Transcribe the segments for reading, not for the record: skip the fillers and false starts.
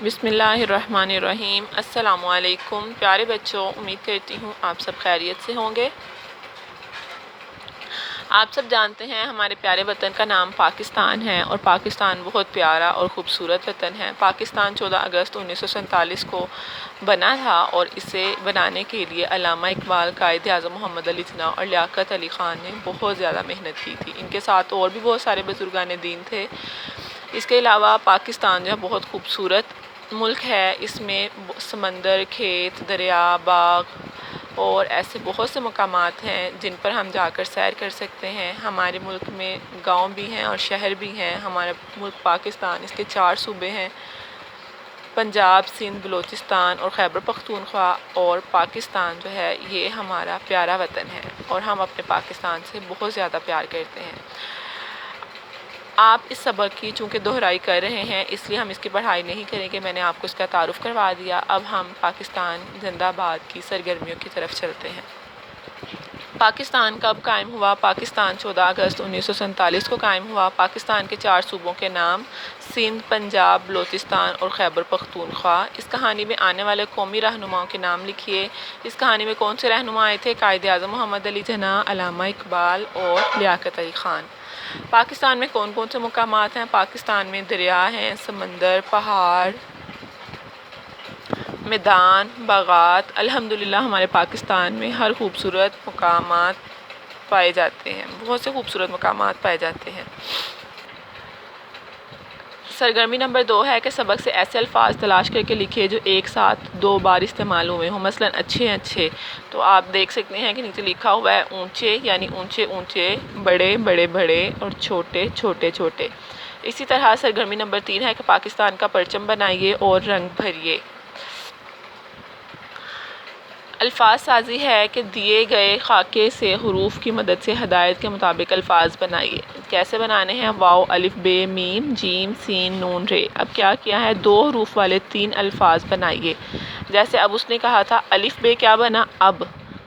بسم اللہ الرحمن الرحیم۔ السلام علیکم پیارے بچوں، امید کرتی ہوں آپ سب خیریت سے ہوں گے۔ آپ سب جانتے ہیں ہمارے پیارے وطن کا نام پاکستان ہے، اور پاکستان بہت پیارا اور خوبصورت وطن ہے۔ پاکستان 14 اگست 1947 کو بنا تھا، اور اسے بنانے کے لیے علامہ اقبال، قائد اعظم محمد علی جناح اور لیاقت علی خان نے بہت زیادہ محنت کی تھی۔ ان کے ساتھ اور بھی بہت سارے بزرگان دین تھے۔ اس کے علاوہ پاکستان جو ہے بہت خوبصورت ملک ہے۔ اس میں سمندر، کھیت، دریا، باغ اور ایسے بہت سے مقامات ہیں جن پر ہم جا کر سیر کر سکتے ہیں۔ ہمارے ملک میں گاؤں بھی ہیں اور شہر بھی ہیں۔ ہمارا ملک پاکستان، اس کے 4 صوبے ہیں: پنجاب، سندھ، بلوچستان اور خیبر پختونخوا۔ اور پاکستان جو ہے یہ ہمارا پیارا وطن ہے، اور ہم اپنے پاکستان سے بہت زیادہ پیار کرتے ہیں۔ آپ اس سبق کی چونکہ دہرائی کر رہے ہیں، اس لیے ہم اس کی پڑھائی نہیں کریں گے۔ میں نے آپ کو اس کا تعارف کروا دیا۔ اب ہم پاکستان زندہ باد کی سرگرمیوں کی طرف چلتے ہیں۔ پاکستان کب قائم ہوا؟ پاکستان 14 اگست 1947 کو قائم ہوا۔ پاکستان کے 4 صوبوں کے نام: سندھ، پنجاب، بلوچستان اور خیبر پختونخوا۔ اس کہانی میں آنے والے قومی رہنماؤں کے نام لکھیے۔ اس کہانی میں کون سے رہنما آئے تھے؟ قائد اعظم محمد علی جناح، علامہ اقبال اور لیاقت علی خان۔ پاکستان میں کون کون سے مقامات ہیں؟ پاکستان میں دریا ہیں، سمندر، پہاڑ، میدان، باغات۔ الحمدللہ ہمارے پاکستان میں ہر خوبصورت مقامات پائے جاتے ہیں، بہت سے خوبصورت مقامات پائے جاتے ہیں۔ سرگرمی نمبر 2 ہے کہ سبق سے ایسے الفاظ تلاش کر کے لکھیے جو ایک ساتھ 2 بار استعمال ہوئے ہوں۔ مثلاً اچھے اچھے، تو آپ دیکھ سکتے ہیں کہ نیچے لکھا ہوا ہے اونچے، یعنی اونچے اونچے، بڑے بڑے بڑے اور چھوٹے چھوٹے چھوٹے۔ اسی طرح سرگرمی نمبر 3 ہے کہ پاکستان کا پرچم بنائیے اور رنگ بھریے۔ الفاظ سازی ہے کہ دیے گئے خاکے سے حروف کی مدد سے ہدایت کے مطابق الفاظ بنائیے۔ کیسے بنانے ہیں؟ واو، الف، بے، میم، جیم، سین، نون، رے۔ اب کیا کیا ہے؟ 2 حروف والے 3 الفاظ بنائیے۔ جیسے اب اس نے کہا تھا الف بے کیا بنا؟ اب۔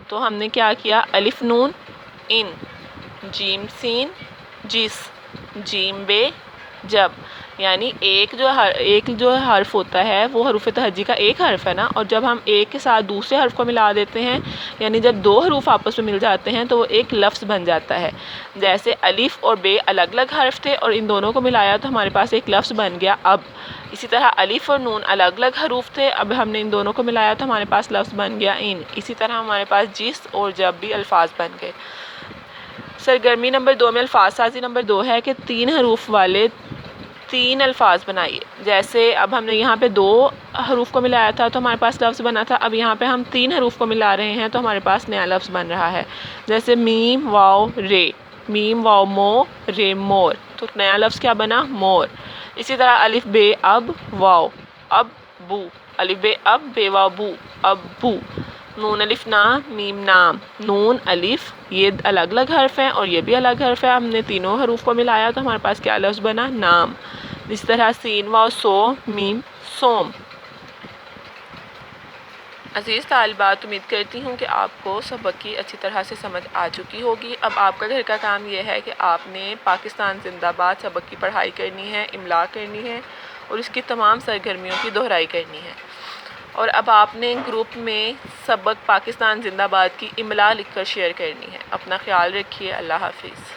تو ہم نے کیا کیا؟ الف نون ان، جیم سین جس، جیم بے جب۔ یعنی ایک جو حرف ہوتا ہے وہ حروف تہجی کا ایک حرف ہے نا، اور جب ہم ایک کے ساتھ دوسرے حرف کو ملا دیتے ہیں، یعنی جب 2 حروف آپس میں مل جاتے ہیں تو وہ ایک لفظ بن جاتا ہے۔ جیسے الف اور بے الگ الگ حرف تھے، اور ان دونوں کو ملایا تو ہمارے پاس ایک لفظ بن گیا اب۔ اسی طرح الف اور نون الگ الگ حروف تھے، اب ہم نے ان دونوں کو ملایا تو ہمارے پاس لفظ بن گیا ان۔ اسی طرح ہمارے پاس جس اور جب بھی الفاظ بن گئے۔ سرگرمی نمبر 2 میں الفاظ سازی نمبر 2 ہے کہ 3 حروف والے 3 الفاظ بنائیے۔ جیسے اب ہم نے یہاں پہ 2 حروف کو ملایا تھا تو ہمارے پاس لفظ بنا تھا، اب یہاں پہ ہم 3 حروف کو ملا رہے ہیں تو ہمارے پاس نیا لفظ بن رہا ہے۔ جیسے میم واو رے، میم واو مو، رے مور، تو نیا لفظ کیا بنا؟ مور۔ اسی طرح الف بے اب، واو اب بو، الف بے اب، بے واو بو، اب بو۔ نون الف نا، میم نام، نون الف یہ الگ الگ حرف ہیں اور یہ بھی الگ حرف ہے، ہم نے تینوں حروف کو ملایا تو ہمارے پاس کیا لفظ بنا؟ نام۔ اس طرح سین واو سو، میم سوم۔ عزیز طالبات، امید کرتی ہوں کہ آپ کو سبق کی اچھی طرح سے سمجھ آ چکی ہوگی۔ اب آپ کا گھر کا کام یہ ہے کہ آپ نے پاکستان زندہ باد سبق کی پڑھائی کرنی ہے، املا کرنی ہے اور اس کی تمام سرگرمیوں کی دہرائی کرنی ہے۔ اور اب آپ نے گروپ میں سبق پاکستان زندہ باد کی املا لکھ کر شیئر کرنی ہے۔ اپنا خیال رکھیے۔ اللہ حافظ۔